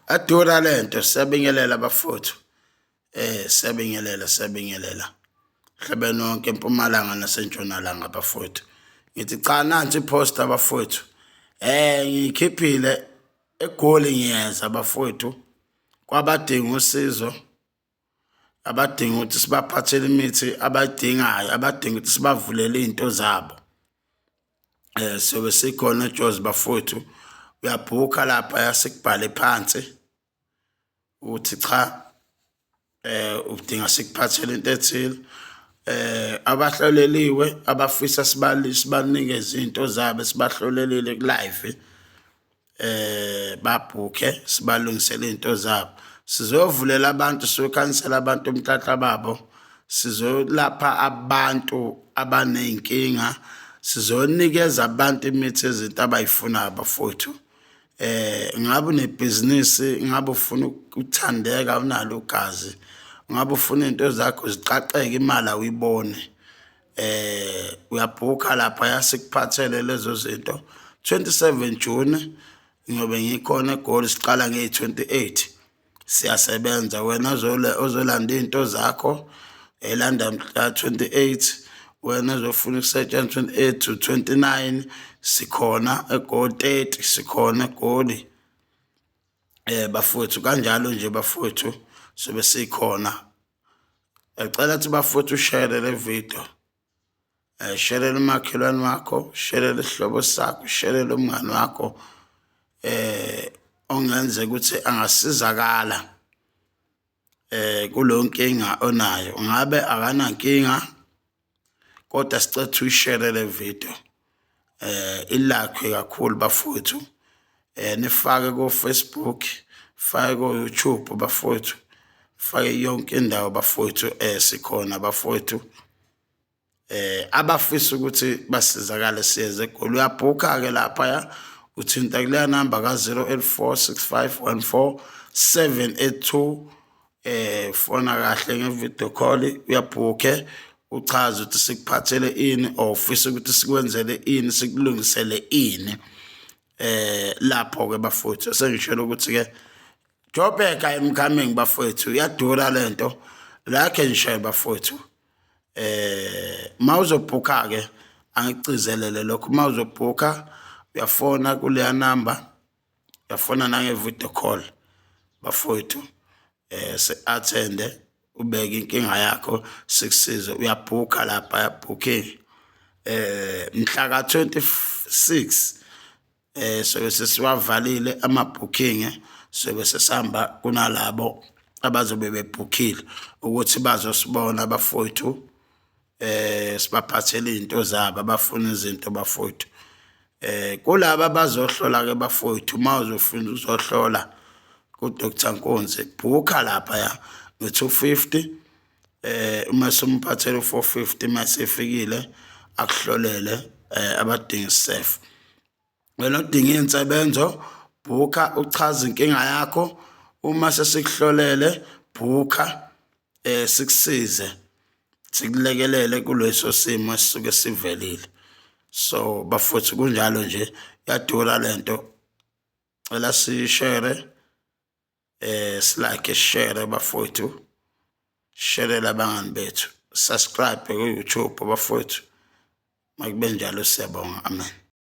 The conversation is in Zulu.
Adura lento siyabingelela bafowethu. Siyabingelela. Mhlaba nonke eMpumalanga naseNtshonalanga bafowethu. Ngithi cha nansi iposter bafowethu. Ngikhiphile eGoli ngiyeza bafowethu. Kwabadinga usizo. Abadinga ukuthi sibaphathele imithi abayidingayo, abadinga ukuthi sibavulele izinto zabo. So sikhona eJozi bafowethu. Uyabhuka lapha yasikubhale phansi uthi cha udinga sikuphathele into ethile. Abahloleliwe abafisa sibanikeze izinto zabo sibahlolelile ku-live babhuke sibalungisele izinto zabo. Sizovulela abantu sokhansela abantu umhlahla babo. Sizolapha abantu abaneyinkinga. Sizonikeza abantu imithi ezinto abayifunayo bafowethu. Ngabe unebhizinisi, ngabe ufuna ukuthandeka unalo ugazi, ngabe ufuna izinto zakho ziqaqeke imali awuyibone, uyabhuka lapha yasikuphathele lezo zinto. 27 June ngiyobe ngikhona eGoli, siqala nge-28 siyasebenza. Wena ozolanda izinto zakho elanda mhla 28, wena ozofuna ukusetshenziswa 28 to 29 sikhona eGoli. 30 sikhona eGoli. Bafowethu kanjalo nje bafowethu sobe sikhona. Ngicela ukuthi bafowethu share le video. Share umakhelwane wakho, share isihlobo sakho, share umngane wakho ongenze ukuthi angasizakala kulo nkinga onayo. Ngabe akanankinga kodwa sicela uyishare le video. Ilakhe kakhulu bafowethu. Nifake ku Facebook, fake ku YouTube bafowethu. Fake yonke indawo bafowethu sikhona bafowethu. Abafisa ukuthi basizakale siyeze eGoli. Uyabhuka ke lapha uthinta kule number ka 08465147882. Fona kahle ngevideo call, uyabhuke uchaze ukuthi sikuphathele ini or ufisa ukuthi sikwenzele ini, sikulungisele ini. Lapho ke bafowethu sengishelo ukuthi ke Joburg I'm coming bafowethu. Iyadura lento. Like and share bafowethu. Mawuzobhuka ke angicizelele lokho. Mawuzobhuka uyafona kule number, uyafona nangevideo call bafowethu. Se-attende ubeke inkinga yakho sikusize. Uyabhuka lapha yabhuking mhla ka 26 sobe sesiwavalile amabooking. Sobe sesihamba kunalabo abazobe bebhukile ukuthi bazosibona bafowethu. Sibaphathele izinto zabo abafuna izinto bafowethu. Kulabo abazohlola ke bafowethu, mawuzofuna uzohlola ku Dr Nkonzi bhuka lapha nge-250. Uma somphathele 450 masefikile akuhlolele abadinga isef. Wena udinga insebenzo bhuka uchaza inkinga yakho. Uma sesikuhlolele bhuka sikusize sikulekelele kuleso simo esisuke sivelile. So bafowethu kunjalo nje yadura lento. Cela si-share like share bafowethu. Share labangani bethu. Subscribe ku YouTube bafowethu. Makube njalo siyabonga. Amen.